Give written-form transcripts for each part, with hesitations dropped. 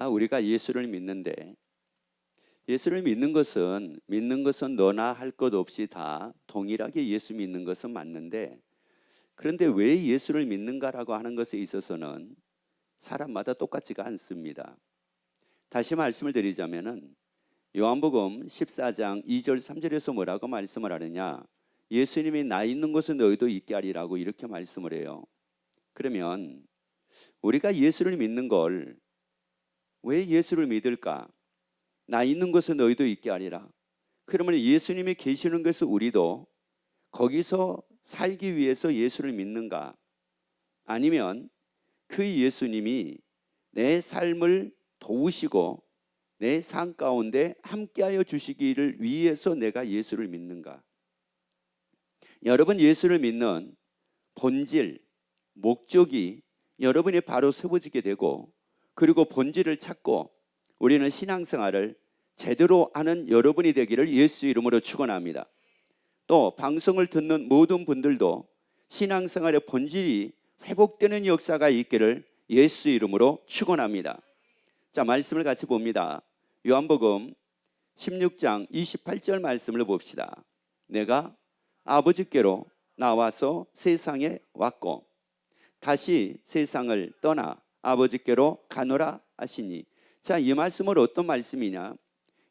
우리가 예수를 믿는데, 예수를 믿는 것은 너나 할 것 없이 다 동일하게 예수 믿는 것은 맞는데, 그런데 왜 예수를 믿는가라고 하는 것에 있어서는 사람마다 똑같지가 않습니다. 다시 말씀을 드리자면은 요한복음 14장 2절 3절에서 뭐라고 말씀을 하느냐, 예수님이 나 있는 곳에 너희도 있게 하리라고 이렇게 말씀을 해요. 그러면 우리가 예수를 믿는 걸 왜 예수를 믿을까? 나 있는 곳에 너희도 있게 하리라. 그러면 예수님이 계시는 곳에 우리도 거기서 살기 위해서 예수를 믿는가? 아니면 그 예수님이 내 삶을 도우시고 내 삶 가운데 함께하여 주시기를 위해서 내가 예수를 믿는가? 여러분, 예수를 믿는 본질, 목적이 여러분이 바로 세워지게 되고, 그리고 본질을 찾고 우리는 신앙생활을 제대로 하는 여러분이 되기를 예수 이름으로 축원합니다. 또 방송을 듣는 모든 분들도 신앙생활의 본질이 회복되는 역사가 있기를 예수 이름으로 축원합니다. 자, 말씀을 같이 봅니다. 요한복음 16장 28절 말씀을 봅시다. 내가 아버지께로 나와서 세상에 왔고 다시 세상을 떠나 아버지께로 가노라 하시니. 자, 이 말씀은 어떤 말씀이냐?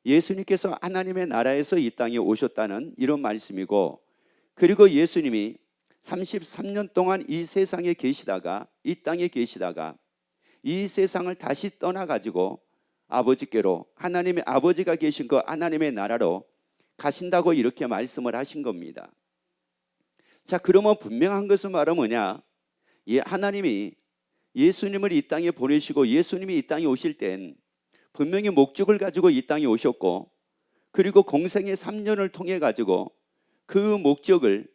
예수님께서 하나님의 나라에서 이 땅에 오셨다는 이런 말씀이고, 그리고 예수님이 33년 동안 이 세상에 계시다가, 이 땅에 계시다가 이 세상을 다시 떠나가지고 아버지께로, 하나님의 아버지가 계신 그 하나님의 나라로 가신다고 이렇게 말씀을 하신 겁니다. 자, 그러면 분명한 것은 바로 뭐냐? 하나님이 예수님을 이 땅에 보내시고 예수님이 이 땅에 오실 땐 분명히 목적을 가지고 이 땅에 오셨고, 그리고 공생의 3년을 통해 가지고 그 목적을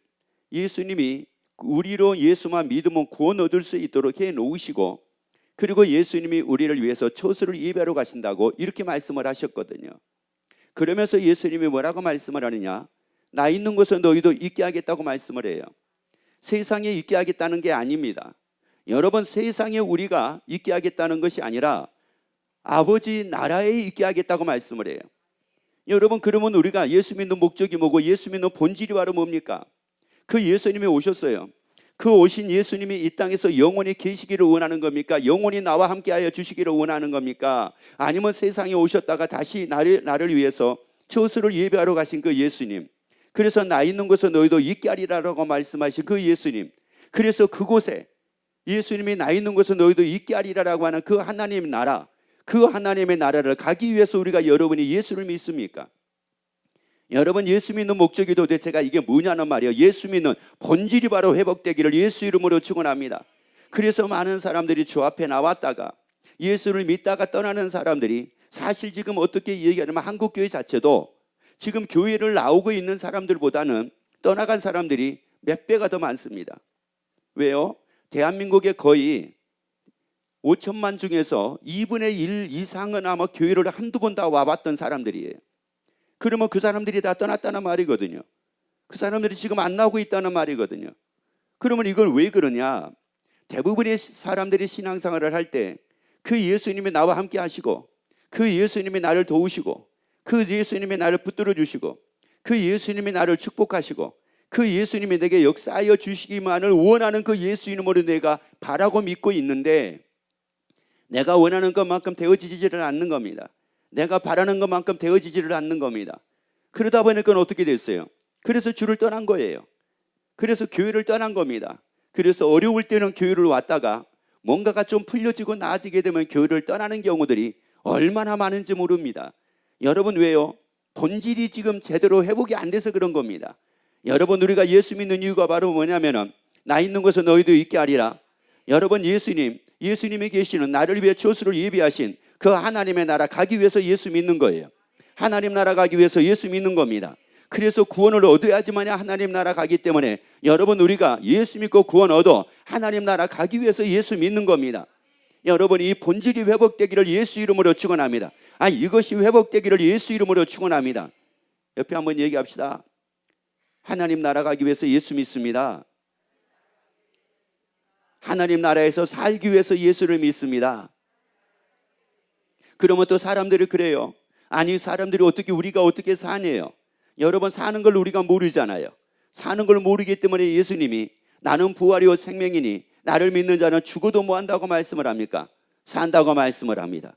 예수님이 우리로 예수만 믿으면 구원 얻을 수 있도록 해 놓으시고, 그리고 예수님이 우리를 위해서 처소를 예배하러 가신다고 이렇게 말씀을 하셨거든요. 그러면서 예수님이 뭐라고 말씀을 하느냐? 나 있는 곳에 너희도 있게 하겠다고 말씀을 해요. 세상에 있게 하겠다는 게 아닙니다. 여러분, 세상에 우리가 있게 하겠다는 것이 아니라 아버지 나라에 있게 하겠다고 말씀을 해요. 여러분, 그러면 우리가 예수 믿는 목적이 뭐고 예수 믿는 본질이 바로 뭡니까? 그 예수님이 오셨어요. 그 오신 예수님이 이 땅에서 영원히 계시기를 원하는 겁니까? 영원히 나와 함께하여 주시기를 원하는 겁니까? 아니면 세상에 오셨다가 다시 나를 위해서 처소를 예배하러 가신 그 예수님, 그래서 나 있는 곳에 너희도 있게 하리라고 말씀하신 그 예수님, 그래서 그곳에 예수님이 나 있는 곳에 너희도 있게 하리라고 하는 그 하나님의 나라, 그 하나님의 나라를 가기 위해서 우리가 여러분이 예수를 믿습니까? 여러분, 예수 믿는 목적이 도대체가 이게 뭐냐는 말이에요. 예수 믿는 본질이 바로 회복되기를 예수 이름으로 축원합니다. 그래서 많은 사람들이 주 앞에 나왔다가 예수를 믿다가 떠나는 사람들이, 사실 지금 어떻게 얘기하냐면 한국교회 자체도 지금 교회를 나오고 있는 사람들보다는 떠나간 사람들이 몇 배가 더 많습니다. 왜요? 대한민국의 거의 5천만 중에서 2분의 1 이상은 아마 교회를 한두 번 다 와봤던 사람들이에요. 그러면 그 사람들이 다 떠났다는 말이거든요. 그 사람들이 지금 안 나오고 있다는 말이거든요. 그러면 이걸 왜 그러냐? 대부분의 사람들이 신앙생활을 할 때 그 예수님이 나와 함께 하시고, 그 예수님이 나를 도우시고, 그 예수님이 나를 붙들어 주시고, 그 예수님이 나를 축복하시고, 그 예수님이 내게 역사하여 주시기만을 원하는 그 예수 이름으로 내가 바라고 믿고 있는데, 내가 원하는 것만큼 되어지지를 않는 겁니다. 내가 바라는 것만큼 되어지지를 않는 겁니다. 그러다 보니까 어떻게 됐어요? 그래서 주를 떠난 거예요. 그래서 교회를 떠난 겁니다. 그래서 어려울 때는 교회를 왔다가 뭔가가 좀 풀려지고 나아지게 되면 교회를 떠나는 경우들이 얼마나 많은지 모릅니다. 여러분, 왜요? 본질이 지금 제대로 회복이 안 돼서 그런 겁니다. 여러분, 우리가 예수 믿는 이유가 바로 뭐냐면은 나 있는 곳에 너희도 있게 하리라. 여러분, 예수님이 계시는 나를 위해 처소를 예비하신 그 하나님의 나라 가기 위해서 예수 믿는 거예요. 하나님 나라 가기 위해서 예수 믿는 겁니다. 그래서 구원을 얻어야지만 하나님 나라 가기 때문에 여러분, 우리가 예수 믿고 구원 얻어 하나님 나라 가기 위해서 예수 믿는 겁니다. 여러분, 이 본질이 회복되기를 예수 이름으로 축원합니다. 이것이 회복되기를 예수 이름으로 축원합니다. 옆에 한번 얘기합시다. 하나님 나라 가기 위해서 예수 믿습니다. 하나님 나라에서 살기 위해서 예수를 믿습니다. 그러면 또 사람들이 그래요. 아니, 사람들이 우리가 어떻게 사네요? 여러분, 사는 걸 우리가 모르잖아요. 사는 걸 모르기 때문에 예수님이 나는 부활이요 생명이니 나를 믿는 자는 죽어도 뭐 한다고 말씀을 합니까? 산다고 말씀을 합니다.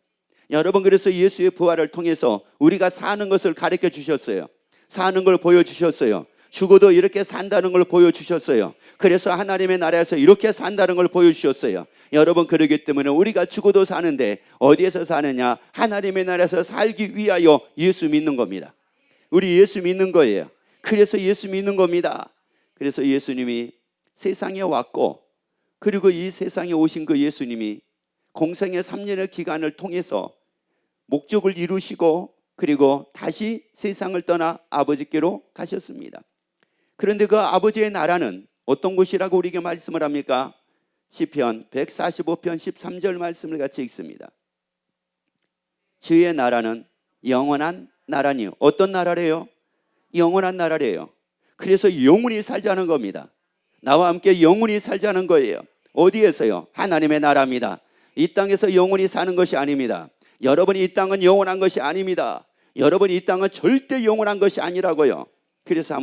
여러분, 그래서 예수의 부활을 통해서 우리가 사는 것을 가르쳐 주셨어요. 사는 걸 보여주셨어요. 죽어도 이렇게 산다는 걸 보여주셨어요. 그래서 하나님의 나라에서 이렇게 산다는 걸 보여주셨어요. 여러분, 그러기 때문에 우리가 죽어도 사는데 어디에서 사느냐? 하나님의 나라에서 살기 위하여 예수 믿는 겁니다. 우리 예수 믿는 거예요. 그래서 예수 믿는 겁니다. 그래서 예수님이 세상에 왔고, 그리고 이 세상에 오신 그 예수님이 공생의 3년의 기간을 통해서 목적을 이루시고 그리고 다시 세상을 떠나 아버지께로 가셨습니다. 그런데 그 아버지의 나라는 어떤 곳이라고 우리에게 말씀을 합니까? 시편 145편 13절 말씀을 같이 읽습니다. 주의 나라는 영원한 나라니요. 어떤 나라래요? 영원한 나라래요. 그래서 영원히 살자는 겁니다. 나와 함께 영원히 살자는 거예요. 어디에서요? 하나님의 나라입니다. 이 땅에서 영원히 사는 것이 아닙니다. 여러분이 이 땅은 영원한 것이 아닙니다. 여러분이 이 땅은 절대 영원한 것이 아니라고요. 그래서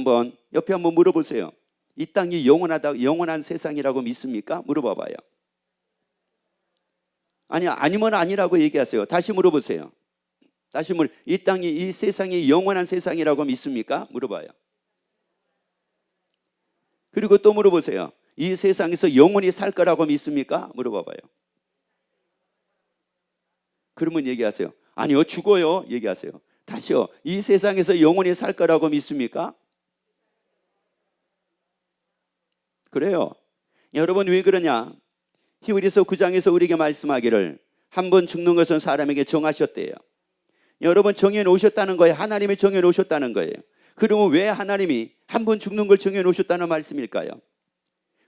옆에 한번 물어보세요. 이 땅이 영원한 세상이라고 믿습니까? 물어봐 봐요. 아니면 아니라고 얘기하세요. 다시 물어보세요. 이 세상이 영원한 세상이라고 믿습니까? 물어봐요. 그리고 또 물어보세요. 이 세상에서 영원히 살 거라고 믿습니까? 물어봐 봐요. 그러면 얘기하세요. 아니요, 죽어요. 얘기하세요. 다시요. 이 세상에서 영원히 살 거라고 믿습니까? 그래요. 여러분, 왜 그러냐? 히브리서 9장에서 우리에게 말씀하기를 한 번 죽는 것은 사람에게 정하셨대요. 여러분, 정해놓으셨다는 거예요. 하나님이 정해놓으셨다는 거예요. 그러면 왜 하나님이 한 번 죽는 걸 정해놓으셨다는 말씀일까요?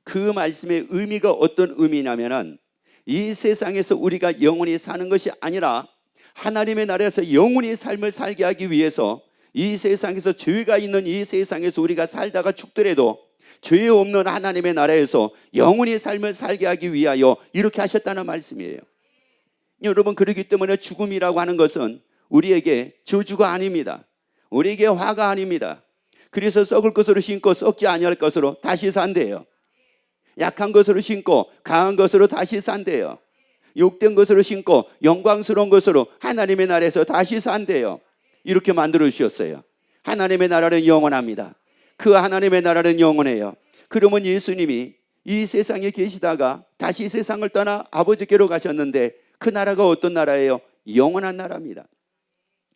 그 말씀의 의미가 어떤 의미냐면은 이 세상에서 우리가 영원히 사는 것이 아니라 하나님의 나라에서 영원히 삶을 살게 하기 위해서 이 세상에서 죄가 있는 이 세상에서 우리가 살다가 죽더라도 죄 없는 하나님의 나라에서 영원히 삶을 살게 하기 위하여 이렇게 하셨다는 말씀이에요. 여러분, 그렇기 때문에 죽음이라고 하는 것은 우리에게 저주가 아닙니다. 우리에게 화가 아닙니다. 그래서 썩을 것으로 심고 썩지 아니할 것으로 다시 산대요. 약한 것으로 심고 강한 것으로 다시 산대요. 욕된 것으로 심고 영광스러운 것으로 하나님의 나라에서 다시 산대요. 이렇게 만들어 주셨어요. 하나님의 나라는 영원합니다. 그 하나님의 나라는 영원해요. 그러면 예수님이 이 세상에 계시다가 다시 세상을 떠나 아버지께로 가셨는데 그 나라가 어떤 나라예요? 영원한 나라입니다.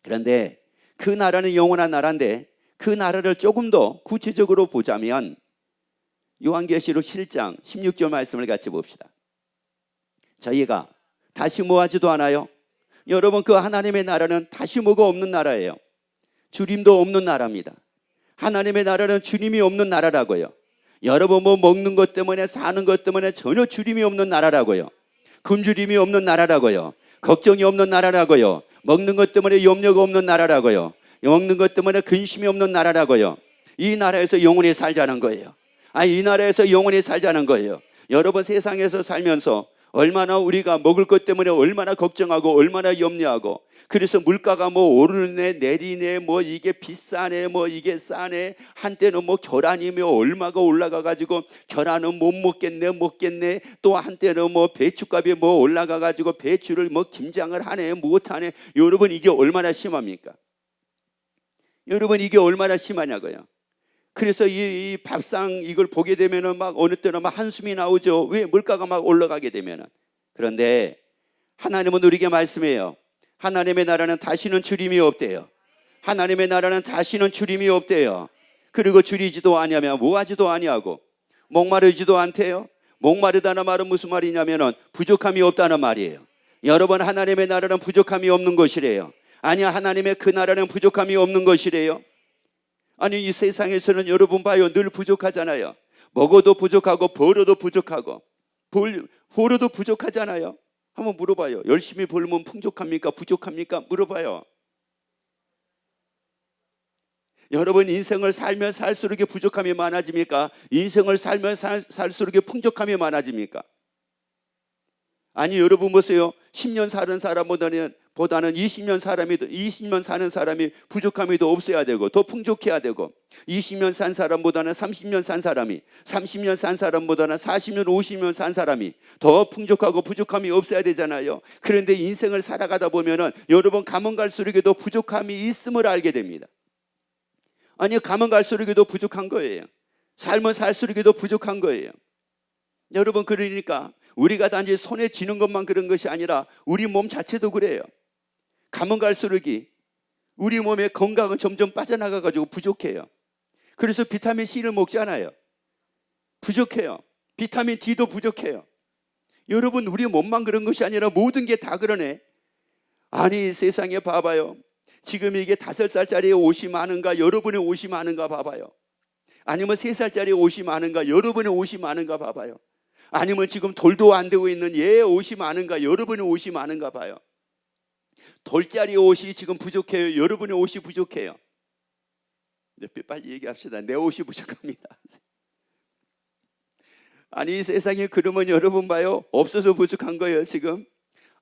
그런데 그 나라는 영원한 나라인데 그 나라를 조금 더 구체적으로 보자면 요한계시록 7장 16절 말씀을 같이 봅시다. 저희가 다시 뭐하지도 않아요? 여러분, 그 하나님의 나라는 다시 뭐가 없는 나라예요. 주님도 없는 나라입니다. 하나님의 나라는 주님이 없는 나라라고요. 여러분, 먹는 것 때문에 사는 것 때문에 전혀 주님이 없는 나라라고요. 굶주림이 없는 나라라고요. 걱정이 없는 나라라고요. 먹는 것 때문에 염려가 없는 나라라고요. 먹는 것 때문에 근심이 없는 나라라고요. 이 나라에서 영원히 살자는 거예요. 이 나라에서 영원히 살자는 거예요. 여러분, 세상에서 살면서 얼마나 우리가 먹을 것 때문에 얼마나 걱정하고 얼마나 염려하고, 그래서 물가가 오르네 내리네 이게 비싸네 이게 싸네, 한때는 계란이 얼마가 올라가 가지고 계란은 못 먹겠네, 또 한때는 배추값이 올라가 가지고 배추를 김장을 하네 못하네. 여러분, 이게 얼마나 심합니까? 여러분, 이게 얼마나 심하냐고요. 그래서 이 밥상 이걸 보게 되면은 어느 때는 한숨이 나오죠. 왜? 물가가 올라가게 되면은. 그런데 하나님은 우리에게 말씀해요. 하나님의 나라는 다시는 주림이 없대요. 하나님의 나라는 다시는 주림이 없대요. 그리고 줄이지도 아니하며 뭐하지도 아니하고 목마르지도 않대요. 목마르다는 말은 무슨 말이냐면은 부족함이 없다는 말이에요. 여러분, 하나님의 나라는 부족함이 없는 것이래요. 아니야, 하나님의 그 나라는 부족함이 없는 것이래요. 이 세상에서는 여러분 봐요, 늘 부족하잖아요. 먹어도 부족하고 벌어도 부족하고 벌어도 부족하잖아요. 한번 물어봐요. 열심히 벌면 풍족합니까? 부족합니까? 물어봐요. 여러분, 인생을 살면 살수록 부족함이 많아집니까? 인생을 살면 살수록 풍족함이 많아집니까? 여러분 보세요. 10년 사는 사람보다는 보다는 20년 사는 사람이 부족함이 더 없어야 되고 더 풍족해야 되고, 20년 산 사람보다는 30년 산 사람이, 30년 산 사람보다는 40년 50년 산 사람이 더 풍족하고 부족함이 없어야 되잖아요. 그런데 인생을 살아가다 보면은 여러분, 가면 갈수록에도 부족함이 있음을 알게 됩니다. 아니, 가면 갈수록에도 부족한 거예요. 삶은 살수록에도 부족한 거예요. 여러분, 그러니까 우리가 단지 손에 쥐는 것만 그런 것이 아니라 우리 몸 자체도 그래요. 가면 갈수록이 우리 몸의 건강은 점점 빠져나가가지고 부족해요. 그래서 비타민 C를 먹잖아요. 부족해요. 비타민 D도 부족해요. 여러분, 우리 몸만 그런 것이 아니라 모든 게 다 그러네. 아니, 세상에 봐봐요. 지금 이게 5살짜리의 옷이 많은가, 여러분의 옷이 많은가 봐봐요. 아니면 3살짜리 옷이 많은가, 여러분의 옷이 많은가 봐봐요. 아니면 지금 돌도 안 되고 있는 얘의 옷이 많은가, 여러분의 옷이 많은가 봐요. 돌짜리 옷이 지금 부족해요, 여러분의 옷이 부족해요. 빨리 얘기합시다. 내 옷이 부족합니다. 아니, 세상에 그러면 여러분 봐요, 없어서 부족한 거예요 지금?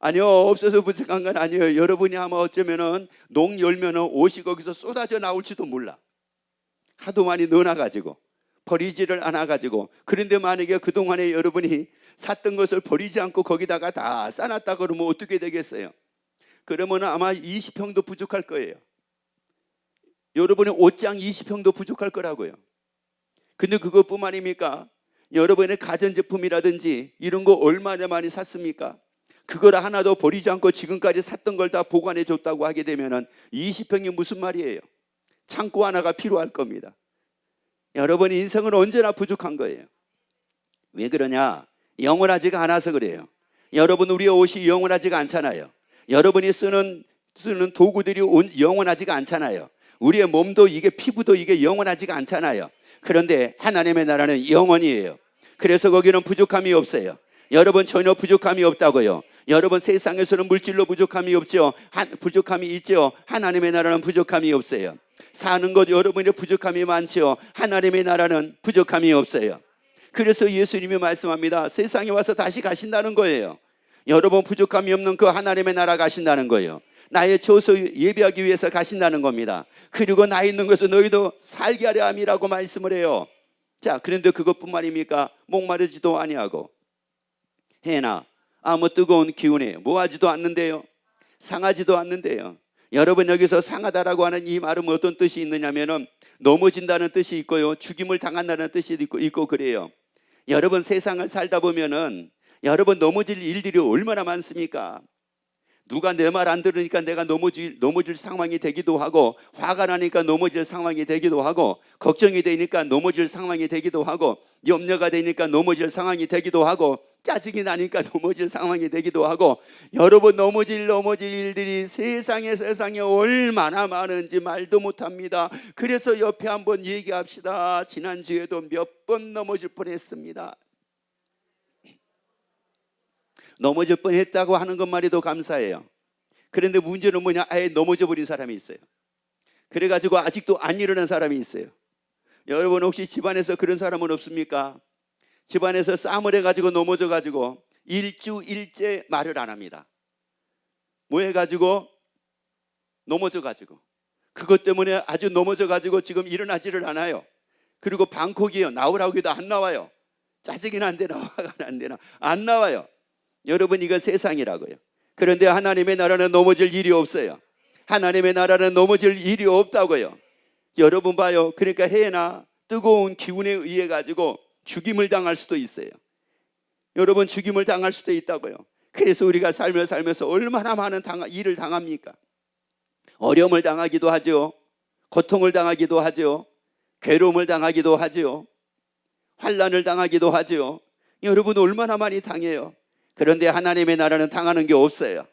아니요, 없어서 부족한 건 아니에요. 여러분이 아마 어쩌면은 농 열면은 옷이 거기서 쏟아져 나올지도 몰라. 하도 많이 넣어놔가지고 버리지를 않아가지고. 그런데 만약에 그동안에 여러분이 샀던 것을 버리지 않고 거기다가 다 싸놨다 그러면 어떻게 되겠어요? 그러면 아마 20평도 부족할 거예요. 여러분의 옷장 20평도 부족할 거라고요. 근데 그것뿐만입니까? 여러분의 가전제품이라든지 이런 거 얼마나 많이 샀습니까? 그걸 하나도 버리지 않고 지금까지 샀던 걸 다 보관해 줬다고 하게 되면은 20평이 무슨 말이에요? 창고 하나가 필요할 겁니다. 여러분, 인생은 언제나 부족한 거예요. 왜 그러냐? 영원하지가 않아서 그래요. 여러분, 우리의 옷이 영원하지가 않잖아요. 여러분이 쓰는 도구들이 영원하지가 않잖아요. 우리의 몸도, 이게 피부도 이게 영원하지가 않잖아요. 그런데 하나님의 나라는 영원이에요. 그래서 거기는 부족함이 없어요. 여러분, 전혀 부족함이 없다고요. 여러분, 세상에서는 물질로 부족함이 없죠. 부족함이 있죠. 하나님의 나라는 부족함이 없어요. 사는 것 여러분의 부족함이 많죠. 하나님의 나라는 부족함이 없어요. 그래서 예수님이 말씀합니다. 세상에 와서 다시 가신다는 거예요. 여러분, 부족함이 없는 그 하나님의 나라 가신다는 거예요. 나의 처소 예비하기 위해서 가신다는 겁니다. 그리고 나 있는 것을 너희도 살게 하려 함이라고 말씀을 해요. 자, 그런데 그것뿐만입니까? 목마르지도 아니하고 해나 아무 뜨거운 기운에 뭐하지도 않는데요, 상하지도 않는데요. 여러분, 여기서 상하다라고 하는 이 말은 어떤 뜻이 있느냐면은 넘어진다는 뜻이 있고요, 죽임을 당한다는 뜻이 있고 그래요. 여러분, 세상을 살다 보면은 여러분, 넘어질 일들이 얼마나 많습니까? 누가 내 말 안 들으니까 내가 넘어질 상황이 되기도 하고, 화가 나니까 넘어질 상황이 되기도 하고, 걱정이 되니까 넘어질 상황이 되기도 하고, 염려가 되니까 넘어질 상황이 되기도 하고, 짜증이 나니까 넘어질 상황이 되기도 하고. 여러분, 넘어질 일들이 세상에 얼마나 많은지 말도 못합니다. 그래서 옆에 한번 얘기합시다. 지난주에도 몇 번 넘어질 뻔했습니다. 넘어질 뻔했다고 하는 것만해도 감사해요. 그런데 문제는 뭐냐? 아예 넘어져 버린 사람이 있어요. 그래가지고 아직도 안 일어난 사람이 있어요. 여러분, 혹시 집안에서 그런 사람은 없습니까? 집안에서 싸움을 해가지고 넘어져가지고 일주일째 말을 안 합니다. 뭐 해가지고 넘어져가지고, 그것 때문에 아주 넘어져가지고 지금 일어나지를 않아요. 그리고 방콕이요, 나오라고 해도 안 나와요. 짜증이 난데 나와가 안 되나? 안 나와요. 여러분, 이건 세상이라고요. 그런데 하나님의 나라는 넘어질 일이 없어요. 하나님의 나라는 넘어질 일이 없다고요. 여러분 봐요. 그러니까 해나 뜨거운 기운에 의해 가지고 죽임을 당할 수도 있어요. 여러분, 죽임을 당할 수도 있다고요. 그래서 우리가 살면서 얼마나 많은 일을 당합니까? 어려움을 당하기도 하죠. 고통을 당하기도 하죠. 괴로움을 당하기도 하죠. 환난을 당하기도 하죠. 여러분, 얼마나 많이 당해요. 그런데 하나님의 나라는 당하는 게 없어요.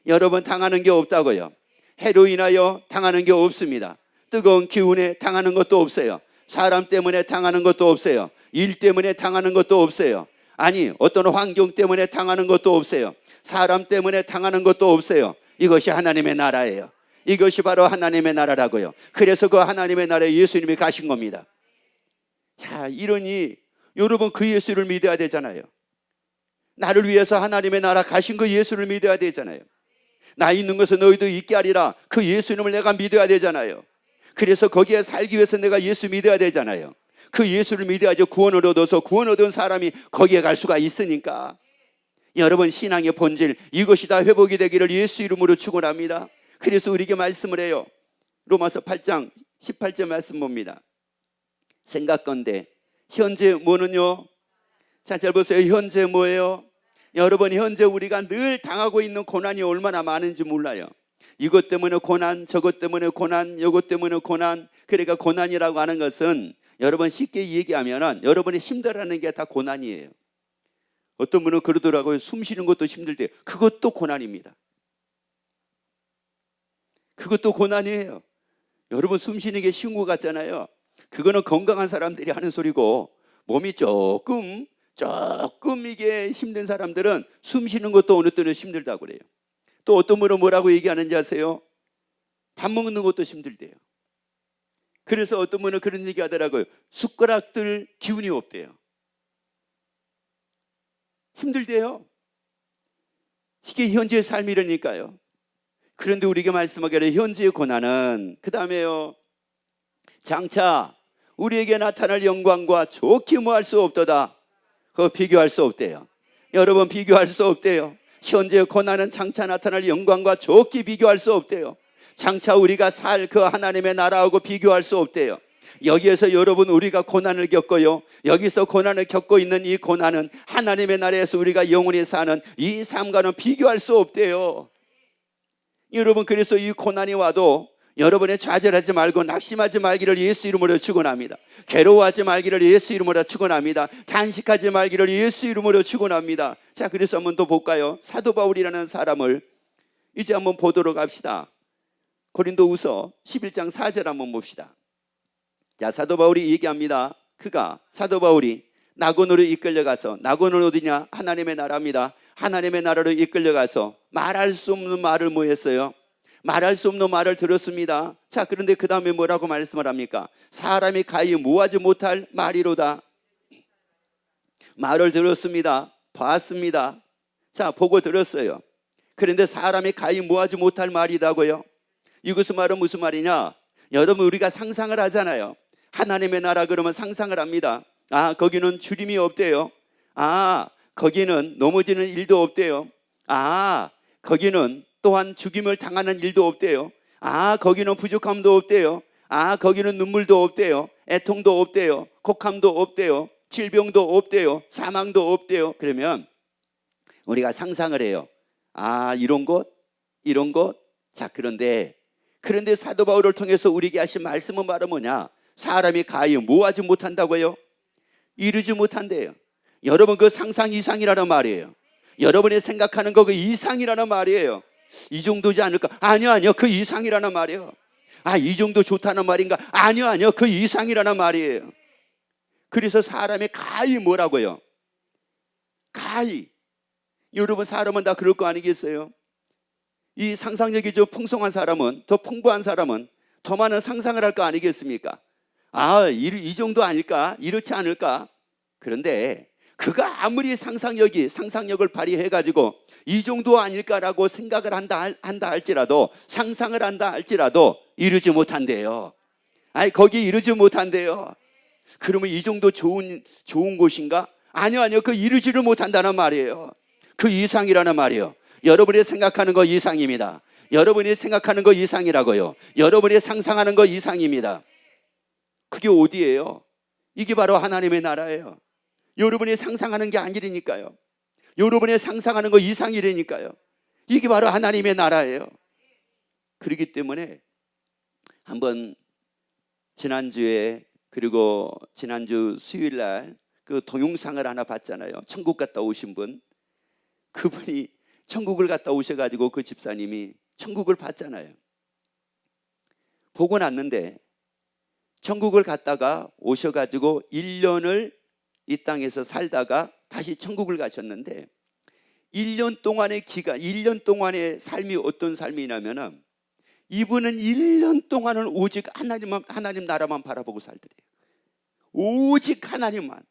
여러분, 당하는 게 없다고요. 해로 인하여 당하는 게 없습니다. 뜨거운 기운에 당하는 것도 없어요. 사람 때문에 당하는 것도 없어요. 일 때문에 당하는 것도 없어요. 아니, 어떤 환경 때문에 당하는 것도 없어요. 사람 때문에 당하는 것도 없어요. 이것이 하나님의 나라예요. 이것이 바로 하나님의 나라라고요. 그래서 그 하나님의 나라에 예수님이 가신 겁니다. 야, 이러니 여러분, 그 예수를 믿어야 되잖아요. 나를 위해서 하나님의 나라 가신 그 예수를 믿어야 되잖아요. 나 있는 것은 너희도 있게 하리라. 그 예수 이름을 내가 믿어야 되잖아요. 그래서 거기에 살기 위해서 내가 예수 믿어야 되잖아요. 그 예수를 믿어야지 구원을 얻어서 구원 얻은 사람이 거기에 갈 수가 있으니까. 여러분, 신앙의 본질, 이것이 다 회복이 되기를 예수 이름으로 축원합니다. 그래서 우리에게 말씀을 해요. 로마서 8장 18절 말씀 봅니다. 생각건대 현재 뭐는요? 자, 잘 보세요. 현재 뭐예요? 여러분, 현재 우리가 늘 당하고 있는 고난이 얼마나 많은지 몰라요. 이것 때문에 고난, 저것 때문에 고난, 이것 때문에 고난. 그러니까 고난이라고 하는 것은 여러분 쉽게 얘기하면 여러분이 힘들어하는 게 다 고난이에요. 어떤 분은 그러더라고요. 숨 쉬는 것도 힘들대요. 그것도 고난입니다. 그것도 고난이에요. 여러분, 숨 쉬는 게 쉬운 것 같잖아요. 그거는 건강한 사람들이 하는 소리고, 몸이 조금 이게 힘든 사람들은 숨 쉬는 것도 어느 때는 힘들다고 그래요. 또 어떤 분은 뭐라고 얘기하는지 아세요? 밥 먹는 것도 힘들대요. 그래서 어떤 분은 그런 얘기 하더라고요. 숟가락들 기운이 없대요. 힘들대요. 이게 현재의 삶이라니까요. 그런데 우리에게 말씀하기를 현재의 고난은 그 다음에요, 장차 우리에게 나타날 영광과 좋게 뭐할 수 없도다. 그거 비교할 수 없대요. 여러분, 비교할 수 없대요. 현재의 고난은 장차 나타날 영광과 좋게 비교할 수 없대요. 장차 우리가 살 그 하나님의 나라하고 비교할 수 없대요. 여기에서 여러분, 우리가 고난을 겪어요. 여기서 고난을 겪고 있는 이 고난은 하나님의 나라에서 우리가 영원히 사는 이 삶과는 비교할 수 없대요. 여러분, 그래서 이 고난이 와도 여러분의 좌절하지 말고 낙심하지 말기를 예수 이름으로 축원합니다. 괴로워하지 말기를 예수 이름으로 축원합니다. 단식하지 말기를 예수 이름으로 축원합니다. 자, 그래서 한번 더 볼까요? 사도 바울이라는 사람을 이제 한번 보도록 합시다. 고린도후서 11장 4절 한번 봅시다. 자, 사도 바울이 얘기합니다. 사도 바울이 낙원으로 이끌려가서, 낙원은 어디냐? 하나님의 나라입니다. 하나님의 나라로 이끌려가서 말할 수 없는 말을 뭐 했어요? 말할 수 없는 말을 들었습니다. 자, 그런데 그 다음에 뭐라고 말씀을 합니까? 사람이 가히 모하지 못할 말이로다. 말을 들었습니다. 봤습니다. 자, 보고 들었어요. 그런데 사람이 가히 모하지 못할 말이라고요. 이것은 말은 무슨 말이냐? 여러분, 우리가 상상을 하잖아요. 하나님의 나라 그러면 상상을 합니다. 아, 거기는 주림이 없대요. 아, 거기는 넘어지는 일도 없대요. 아, 거기는 또한 죽임을 당하는 일도 없대요. 아, 거기는 부족함도 없대요. 아, 거기는 눈물도 없대요. 애통도 없대요. 곡함도 없대요. 질병도 없대요. 사망도 없대요. 그러면 우리가 상상을 해요. 아, 이런 곳. 자, 그런데 사도 바울을 통해서 우리에게 하신 말씀은 바로 뭐냐? 사람이 가히 뭐하지 못한다고요? 이루지 못한대요. 여러분, 그 상상 이상이라는 말이에요. 여러분이 생각하는 거 그 이상이라는 말이에요. 이 정도지 않을까? 아니요, 그 이상이라는 말이에요. 아, 이 정도 좋다는 말인가? 아니요, 그 이상이라는 말이에요. 그래서 사람이 가히 뭐라고요? 가히. 여러분, 사람은 다 그럴 거 아니겠어요? 이 상상력이 좀 풍성한 사람은, 더 풍부한 사람은 더 많은 상상을 할 거 아니겠습니까? 아, 이 정도 아닐까? 이렇지 않을까? 그런데 그가 아무리 상상력을 발휘해가지고 이 정도 아닐까라고 생각을 한다 할지라도, 상상을 한다 할지라도 이루지 못한대요. 아니, 거기 이루지 못한대요. 그러면 이 정도 좋은 곳인가? 아니요, 그 이루지를 못한다는 말이에요. 그 이상이라는 말이에요. 여러분이 생각하는 거 이상입니다. 여러분이 생각하는 거 이상이라고요. 여러분이 상상하는 거 이상입니다. 그게 어디예요? 이게 바로 하나님의 나라예요. 여러분이 상상하는 게 아니라니까요. 여러분이 상상하는 거 이상이라니까요. 이게 바로 하나님의 나라예요. 그렇기 때문에 한번 지난주에, 그리고 지난주 수요일날 그 동영상을 하나 봤잖아요. 천국 갔다 오신 분. 그분이 천국을 갔다 오셔가지고 그 집사님이 천국을 봤잖아요. 보고 났는데 천국을 갔다가 오셔가지고 1년을 이 땅에서 살다가 다시 천국을 가셨는데 1년 동안의 삶이 어떤 삶이냐면은 이분은 1년 동안은 오직 하나님 나라만 바라보고 살더래요. 오직 하나님만,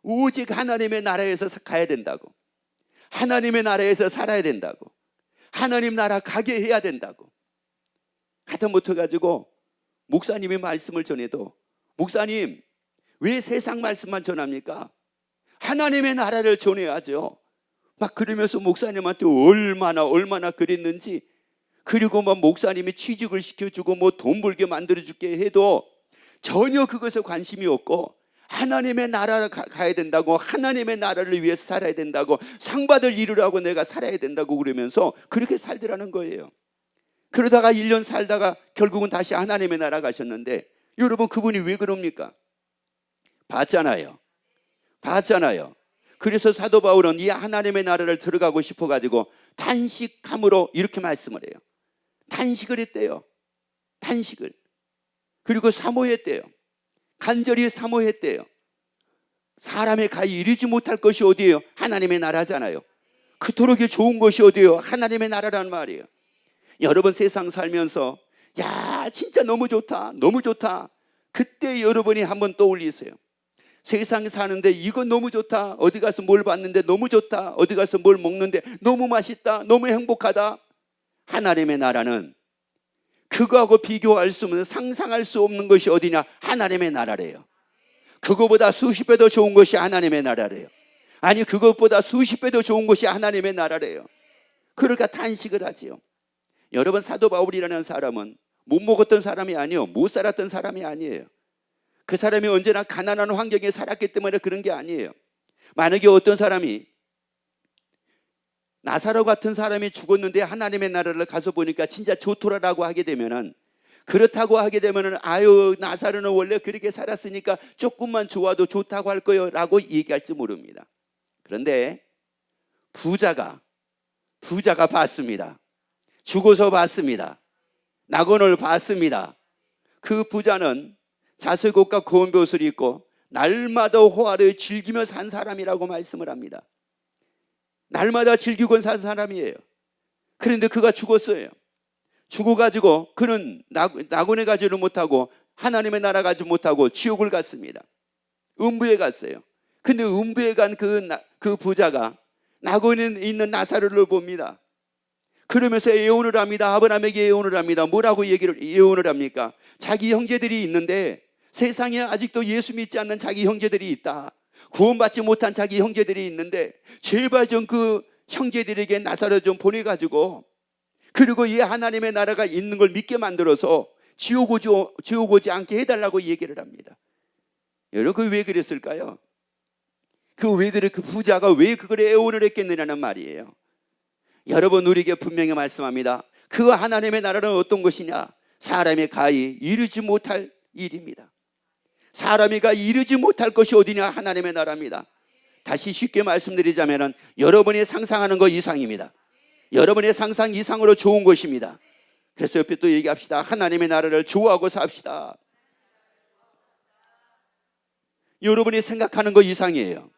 오직 하나님의 나라에서 가야 된다고, 하나님의 나라에서 살아야 된다고, 하나님 나라 가게 해야 된다고. 하다못해 가지고 목사님이 말씀을 전해도 목사님 왜 세상 말씀만 전합니까? 하나님의 나라를 전해야죠. 막 그러면서 목사님한테 얼마나 그랬는지, 그리고 막 목사님이 취직을 시켜주고 뭐 돈 벌게 만들어줄게 해도 전혀 그것에 관심이 없고 하나님의 나라를 가야 된다고, 하나님의 나라를 위해서 살아야 된다고, 상받을 일을 하고 내가 살아야 된다고 그러면서 그렇게 살더라는 거예요. 그러다가 1년 살다가 결국은 다시 하나님의 나라 가셨는데, 여러분 그분이 왜 그럽니까? 봤잖아요. 그래서 사도 바울은 이 하나님의 나라를 들어가고 싶어가지고 단식함으로 이렇게 말씀을 해요. 단식을 했대요. 단식을. 그리고 사모했대요. 간절히 사모했대요. 사람의 가히 이르지 못할 것이 어디예요? 하나님의 나라잖아요. 그토록 좋은 것이 어디예요? 하나님의 나라란 말이에요. 여러분 세상 살면서 야 진짜 너무 좋다 그때 여러분이 한번 떠올리세요. 세상 사는데 이거 너무 좋다, 어디 가서 뭘 봤는데 너무 좋다, 어디 가서 뭘 먹는데 너무 맛있다, 너무 행복하다. 하나님의 나라는 그거하고 비교할 수 없는, 상상할 수 없는 것이 어디냐? 하나님의 나라래요. 그거보다 수십 배 더 좋은 것이 하나님의 나라래요. 아니 그것보다 수십 배 더 좋은 것이 하나님의 나라래요. 그러니까 탄식을 하지요. 여러분 사도 바울이라는 사람은 못 먹었던 사람이 아니에요. 못 살았던 사람이 아니에요. 그 사람이 언제나 가난한 환경에 살았기 때문에 그런 게 아니에요. 만약에 어떤 사람이 나사로 같은 사람이 죽었는데 하나님의 나라를 가서 보니까 진짜 좋더라라고 하게 되면은, 그렇다고 하게 되면은 아유 나사로는 원래 그렇게 살았으니까 조금만 좋아도 좋다고 할 거예요 라고 얘기할지 모릅니다. 그런데 부자가 봤습니다. 죽어서 봤습니다. 낙원을 봤습니다. 그 부자는 자색옷과 고운 벼슬을 입고 날마다 호화를 즐기며 산 사람이라고 말씀을 합니다. 날마다 즐기고 산 사람이에요. 그런데 그가 죽었어요. 죽어가지고 그는 낙원에 가지를 못하고 하나님의 나라 가지 못하고 지옥을 갔습니다. 음부에 갔어요. 근데 음부에 간 그 부자가 낙원에 있는 나사로를 봅니다. 그러면서 예언을 합니다. 아브라함에게 예언을 합니다. 뭐라고 예언을 합니까? 자기 형제들이 있는데 세상에 아직도 예수 믿지 않는 자기 형제들이 있다. 구원받지 못한 자기 형제들이 있는데 제발 좀 그 형제들에게 나사로 좀 보내가지고, 그리고 이 하나님의 나라가 있는 걸 믿게 만들어서 지옥 오지 않게 해달라고 얘기를 합니다. 여러분 그 왜 그랬을까요? 그 부자가 왜 그걸 애원을 했겠느냐는 말이에요. 여러분 우리에게 분명히 말씀합니다. 그 하나님의 나라는 어떤 것이냐? 사람이 가히 이루지 못할 일입니다. 사람이 가히 이루지 못할 것이 어디냐? 하나님의 나라입니다. 다시 쉽게 말씀드리자면 여러분이 상상하는 것 이상입니다. 여러분의 상상 이상으로 좋은 것입니다. 그래서 옆에 또 얘기합시다. 하나님의 나라를 좋아하고 삽시다. 여러분이 생각하는 것 이상이에요.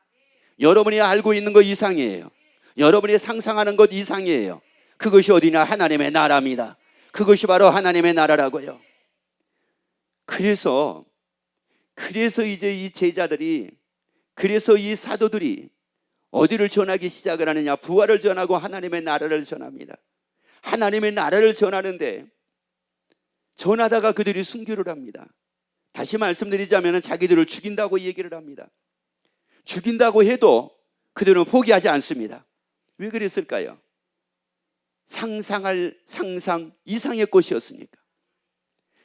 여러분이 알고 있는 것 이상이에요. 여러분이 상상하는 것 이상이에요. 그것이 어디냐? 하나님의 나라입니다. 그것이 바로 하나님의 나라라고요. 그래서 이제 이 제자들이, 그래서 이 사도들이 어디를 전하기 시작을 하느냐? 부활을 전하고 하나님의 나라를 전합니다. 하나님의 나라를 전하는데 전하다가 그들이 순교를 합니다. 다시 말씀드리자면 자기들을 죽인다고 얘기를 합니다. 죽인다고 해도 그들은 포기하지 않습니다. 왜 그랬을까요? 상상 이상의 것이었으니까.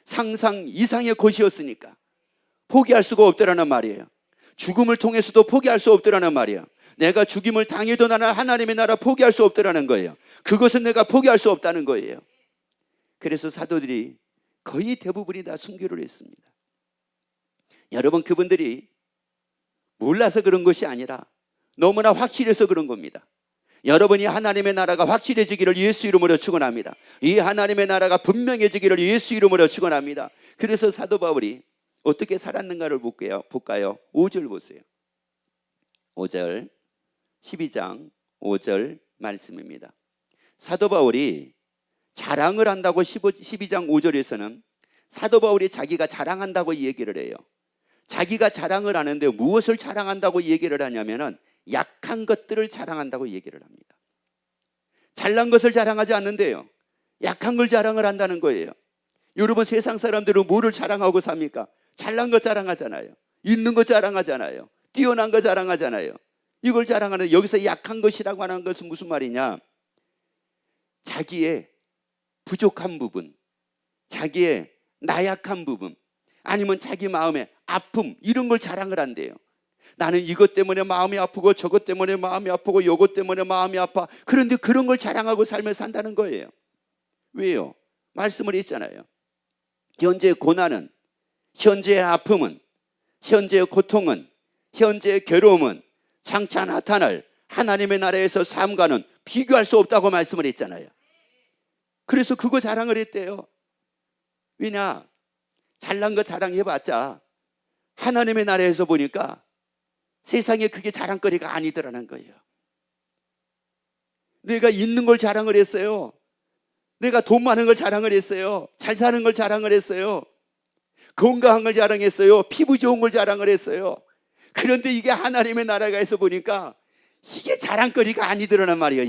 상상 이상의 것이었으니까 포기할 수가 없더라는 말이에요. 죽음을 통해서도 포기할 수 없더라는 말이에요. 내가 죽임을 당해도 나는 하나님의 나라 포기할 수 없더라는 거예요. 그것은 내가 포기할 수 없다는 거예요. 그래서 사도들이 거의 대부분이 다 순교를 했습니다. 여러분 그분들이 몰라서 그런 것이 아니라 너무나 확실해서 그런 겁니다. 여러분이 하나님의 나라가 확실해지기를 예수 이름으로 축원합니다. 이 하나님의 나라가 분명해지기를 예수 이름으로 축원합니다. 그래서 사도 바울이 어떻게 살았는가를 볼까요? 5절 보세요. 5절 12장 5절 말씀입니다. 사도 바울이 자랑을 한다고 12장 5절에서는 사도 바울이 자기가 자랑한다고 얘기를 해요. 자기가 자랑을 하는데 무엇을 자랑한다고 얘기를 하냐면은 약한 것들을 자랑한다고 얘기를 합니다. 잘난 것을 자랑하지 않는데요. 약한 걸 자랑을 한다는 거예요. 여러분, 세상 사람들은 뭐를 자랑하고 삽니까? 잘난 것 자랑하잖아요. 있는 것 자랑하잖아요. 뛰어난 것 자랑하잖아요. 이걸 자랑하는, 여기서 약한 것이라고 하는 것은 무슨 말이냐? 자기의 부족한 부분, 자기의 나약한 부분, 아니면 자기 마음의 아픔, 이런 걸 자랑을 한대요. 나는 이것 때문에 마음이 아프고 저것 때문에 마음이 아프고 이것 때문에 마음이 아파. 그런데 그런 걸 자랑하고 삶을 산다는 거예요. 왜요? 말씀을 했잖아요. 현재의 고난은, 현재의 아픔은, 현재의 고통은, 현재의 괴로움은 장차 나타날 하나님의 나라에서 삶과는 비교할 수 없다고 말씀을 했잖아요. 그래서 그거 자랑을 했대요. 왜냐? 잘난 거 자랑해봤자 하나님의 나라에서 보니까 세상에 그게 자랑거리가 아니더라는 거예요. 내가 있는 걸 자랑을 했어요. 내가 돈 많은 걸 자랑을 했어요. 잘 사는 걸 자랑을 했어요. 건강한 걸 자랑했어요. 피부 좋은 걸 자랑을 했어요. 그런데 이게 하나님의 나라가에서 보니까 이게 자랑거리가 아니더라는 말이에요.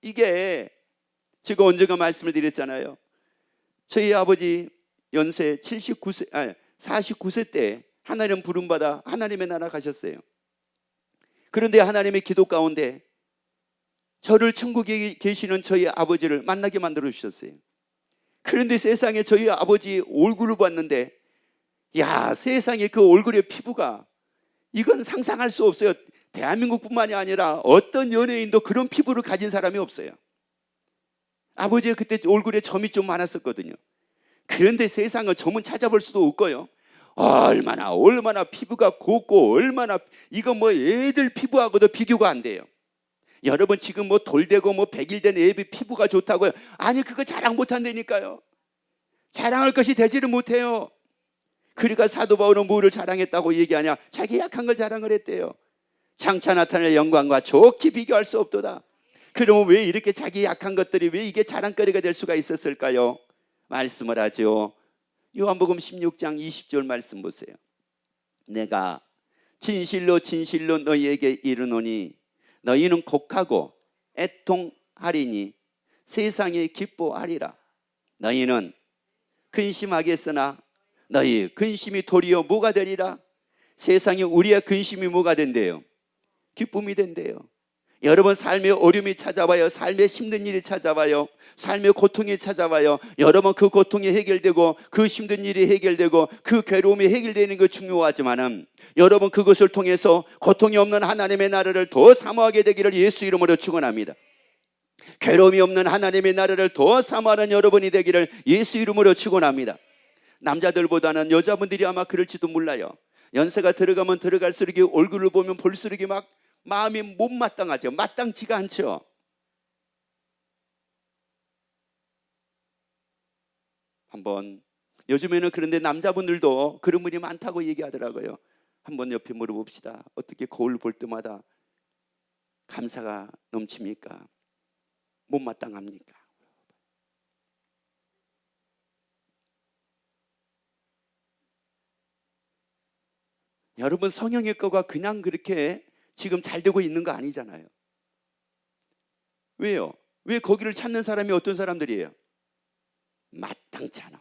이게 제가 언젠가 말씀을 드렸잖아요. 저희 아버지 연세 49세 때 하나님 부름받아 하나님의 나라 가셨어요. 그런데 하나님의 기도 가운데 저를 천국에 계시는 저희 아버지를 만나게 만들어 주셨어요. 그런데 세상에 저희 아버지 얼굴을 봤는데, 야, 세상에 그 얼굴의 피부가, 이건 상상할 수 없어요. 대한민국뿐만이 아니라 어떤 연예인도 그런 피부를 가진 사람이 없어요. 아버지가 그때 얼굴에 점이 좀 많았었거든요. 그런데 세상은 점은 찾아볼 수도 없고요. 얼마나 피부가 곱고, 얼마나, 이거 뭐 애들 피부하고도 비교가 안 돼요. 여러분, 지금 뭐 돌되고 뭐 100일 된 애비 피부가 좋다고요? 아니, 그거 자랑 못한다니까요. 자랑할 것이 되지를 못해요. 그러니까 사도 바울은 뭐를 자랑했다고 얘기하냐? 자기 약한 걸 자랑을 했대요. 장차 나타날 영광과 좋게 비교할 수 없도다. 그러면 왜 이렇게 자기 약한 것들이, 왜 이게 자랑거리가 될 수가 있었을까요? 말씀을 하죠. 요한복음 16장 20절 말씀 보세요. 내가 진실로 진실로 너희에게 이르노니 너희는 곡하고 애통하리니 세상에 기뻐하리라. 너희는 근심하겠으나 너희 근심이 도리어 뭐가 되리라? 세상에 우리의 근심이 뭐가 된대요? 기쁨이 된대요. 여러분, 삶의 어려움이 찾아와요. 삶의 힘든 일이 찾아와요. 삶의 고통이 찾아와요. 여러분, 그 고통이 해결되고 그 힘든 일이 해결되고 그 괴로움이 해결되는 거 중요하지만은, 여러분, 그것을 통해서 고통이 없는 하나님의 나라를 더 사모하게 되기를 예수 이름으로 축원합니다. 괴로움이 없는 하나님의 나라를 더 사모하는 여러분이 되기를 예수 이름으로 축원합니다. 남자들보다는 여자분들이 아마 그럴지도 몰라요. 연세가 들어가면 들어갈수록 얼굴을 보면 볼수록 막 마음이 못마땅하죠. 마땅치가 않죠. 한번, 요즘에는 그런데 남자분들도 그런 분이 많다고 얘기하더라고요. 한번 옆에 물어봅시다. 어떻게 거울 볼 때마다 감사가 넘칩니까? 못마땅합니까? 여러분, 성형외과가 그냥 그렇게 지금 잘 되고 있는 거 아니잖아요. 왜요? 왜 거기를 찾는 사람이 어떤 사람들이에요? 마땅찮아.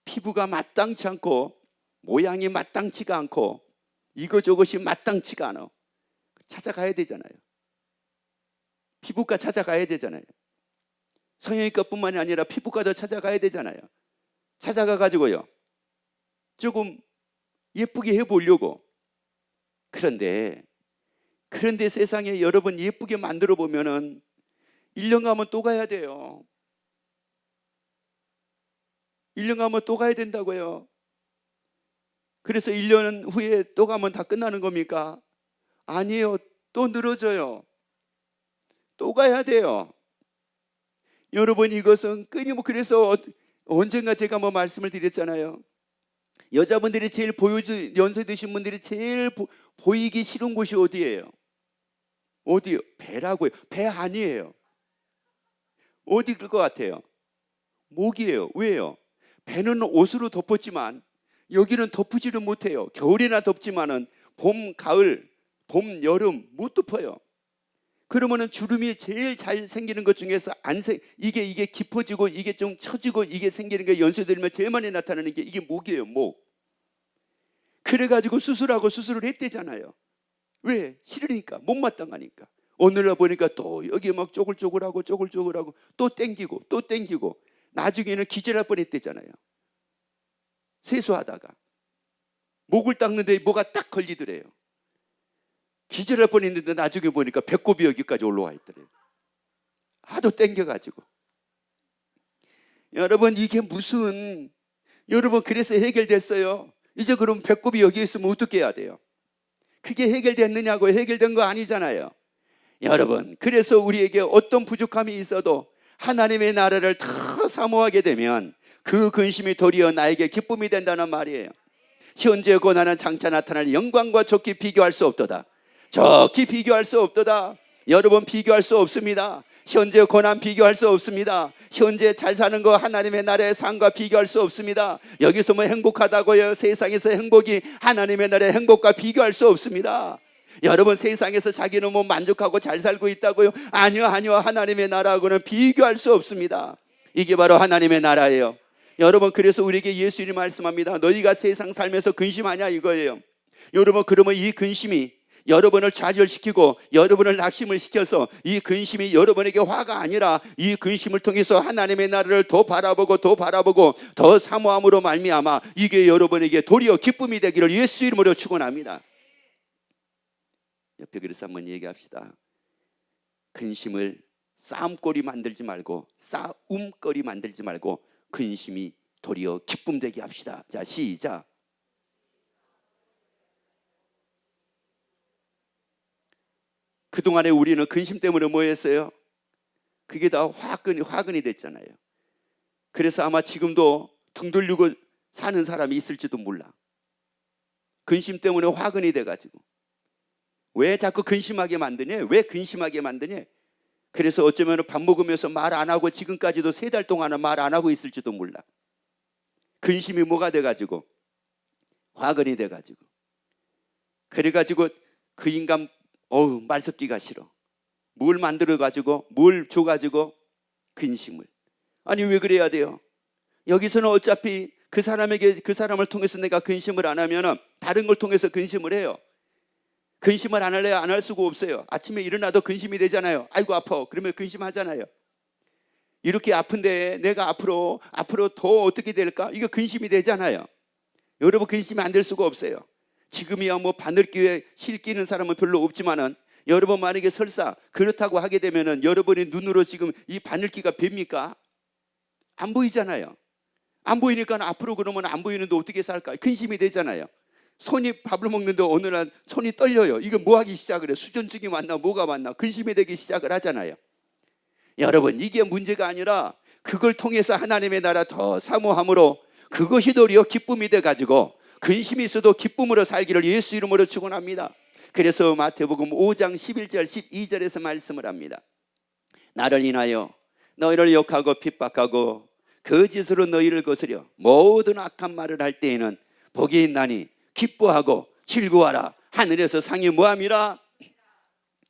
피부가 마땅치 않고 모양이 마땅치가 않고 이것저것이 마땅치가 않아. 찾아가야 되잖아요. 피부과 찾아가야 되잖아요. 성형외과뿐만이 아니라 피부과도 찾아가야 되잖아요. 찾아가가지고요, 조금 예쁘게 해보려고. 그런데 세상에 여러분, 예쁘게 만들어 보면은 1년 가면 또 가야 돼요. 1년 가면 또 가야 된다고요. 그래서 1년 후에 또 가면 다 끝나는 겁니까? 아니에요. 또 늘어져요. 또 가야 돼요. 여러분, 이것은 그래서 언젠가 제가 뭐 말씀을 드렸잖아요. 여자분들이 제일 연세 드신 분들이 제일 보이기 싫은 곳이 어디예요? 어디요? 배라고요. 배 아니에요. 어디일 것 같아요? 목이에요. 왜요? 배는 옷으로 덮었지만 여기는 덮지를 못해요. 겨울이나 덥지만은 봄, 가을, 봄, 여름 못 덮어요. 그러면은 주름이 제일 잘 생기는 것 중에서 이게 깊어지고 이게 좀 처지고 이게 생기는 게 연세들면 제일 많이 나타나는 게 이게 목이에요, 목. 그래가지고 수술을 했대잖아요. 왜? 싫으니까, 못마땅하니까. 오늘날 보니까 또 여기 막 쪼글쪼글하고 또 땡기고 나중에는 기절할 뻔했대잖아요. 세수하다가 목을 닦는데 뭐가 딱 걸리더래요. 기절할 뻔했는데 나중에 보니까 배꼽이 여기까지 올라와 있더래요. 하도 땡겨가지고. 여러분 이게 여러분 그래서 해결됐어요. 이제 그럼 배꼽이 여기 있으면 어떻게 해야 돼요? 그게 해결됐느냐고, 해결된 거 아니잖아요. 여러분 그래서 우리에게 어떤 부족함이 있어도 하나님의 나라를 더 사모하게 되면 그 근심이 도리어 나에게 기쁨이 된다는 말이에요. 현재 고난은 장차 나타날 영광과 좋게 비교할 수 없도다. 좋게 비교할 수 없도다. 여러분 비교할 수 없습니다. 현재 고난 비교할 수 없습니다. 현재 잘 사는 거 하나님의 나라의 삶과 비교할 수 없습니다. 여기서 뭐 행복하다고요? 세상에서 행복이 하나님의 나라의 행복과 비교할 수 없습니다. 여러분 세상에서 자기는 뭐 만족하고 잘 살고 있다고요? 아니요. 하나님의 나라하고는 비교할 수 없습니다. 이게 바로 하나님의 나라예요. 여러분 그래서 우리에게 예수님이 말씀합니다. 너희가 세상 살면서 근심하냐 이거예요. 여러분 그러면 이 근심이 여러분을 좌절시키고 여러분을 낙심을 시켜서 이 근심이 여러분에게 화가 아니라 이 근심을 통해서 하나님의 나라를 더 바라보고 더 사모함으로 말미암아 이게 여러분에게 도리어 기쁨이 되기를 예수 이름으로 축원합니다. 옆에 그래서 한번 얘기합시다. 근심을 싸움거리 만들지 말고 싸움거리 만들지 말고 근심이 도리어 기쁨 되게 합시다. 자 시작. 그동안에 우리는 근심 때문에 뭐 했어요? 그게 다 화근이 됐잖아요. 그래서 아마 지금도 등 돌리고 사는 사람이 있을지도 몰라. 근심 때문에 화근이 돼가지고. 왜 자꾸 근심하게 만드냐? 왜 근심하게 만드냐? 그래서 어쩌면 밥 먹으면서 말 안 하고 지금까지도 3달 동안은 말 안 하고 있을지도 몰라. 근심이 뭐가 돼가지고? 화근이 돼가지고. 그래가지고 그 인간 말 섞기가 싫어. 뭘 만들어가지고 뭘 줘가지고 근심을. 아니 왜 그래야 돼요? 여기서는 어차피 그 사람을 통해서 내가 근심을 안 하면 다른 걸 통해서 근심을 해요. 근심을 안 할래야 안 할 수가 없어요. 아침에 일어나도 근심이 되잖아요. 아이고 아파. 그러면 근심하잖아요. 이렇게 아픈데 내가 앞으로 더 어떻게 될까? 이거 근심이 되잖아요. 여러분 근심이 안 될 수가 없어요. 지금이야 뭐 바늘귀에 실 끼는 사람은 별로 없지만은 여러분 만약에 설사 그렇다고 하게 되면은 여러분의 눈으로 지금 이 바늘귀가 뵙니까? 안 보이잖아요. 안 보이니까 앞으로 그러면 안 보이는데 어떻게 살까? 근심이 되잖아요. 손이 밥을 먹는데 어느 날 손이 떨려요. 이거 뭐 하기 시작을 해요? 수전증이 왔나 뭐가 왔나 근심이 되기 시작을 하잖아요. 여러분 이게 문제가 아니라 그걸 통해서 하나님의 나라 더 사모함으로 그것이 도리어 기쁨이 돼가지고 근심이 있어도 기쁨으로 살기를 예수 이름으로 축원합니다. 그래서 마태복음 5장 11절 12절에서 말씀을 합니다. 나를 인하여 너희를 욕하고 핍박하고 거짓으로 너희를 거스려 모든 악한 말을 할 때에는 복이 있나니 기뻐하고 즐거워하라. 하늘에서 상이 뭐함이라.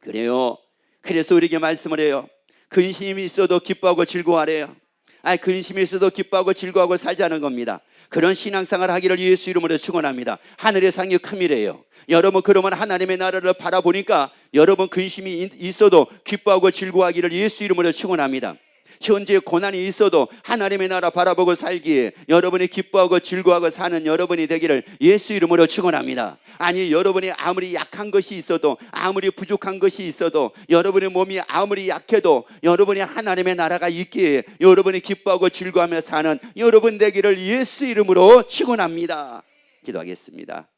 그래요. 그래서 우리에게 말씀을 해요. 근심이 있어도 기뻐하고 즐거워하래요. 근심이 있어도 기뻐하고 즐거워하고 살자는 겁니다. 그런 신앙생활을 하기를 예수 이름으로 축원합니다. 하늘의 상이 큼이래요. 여러분 그러면 하나님의 나라를 바라보니까 여러분 근심이 있어도 기뻐하고 즐거워하기를 예수 이름으로 축원합니다. 현재 고난이 있어도 하나님의 나라 바라보고 살기에 여러분이 기뻐하고 즐거워하고 사는 여러분이 되기를 예수 이름으로 축원합니다. 아니 여러분이 아무리 약한 것이 있어도 아무리 부족한 것이 있어도 여러분의 몸이 아무리 약해도 여러분이 하나님의 나라가 있기에 여러분이 기뻐하고 즐거워하며 사는 여러분 되기를 예수 이름으로 축원합니다. 기도하겠습니다.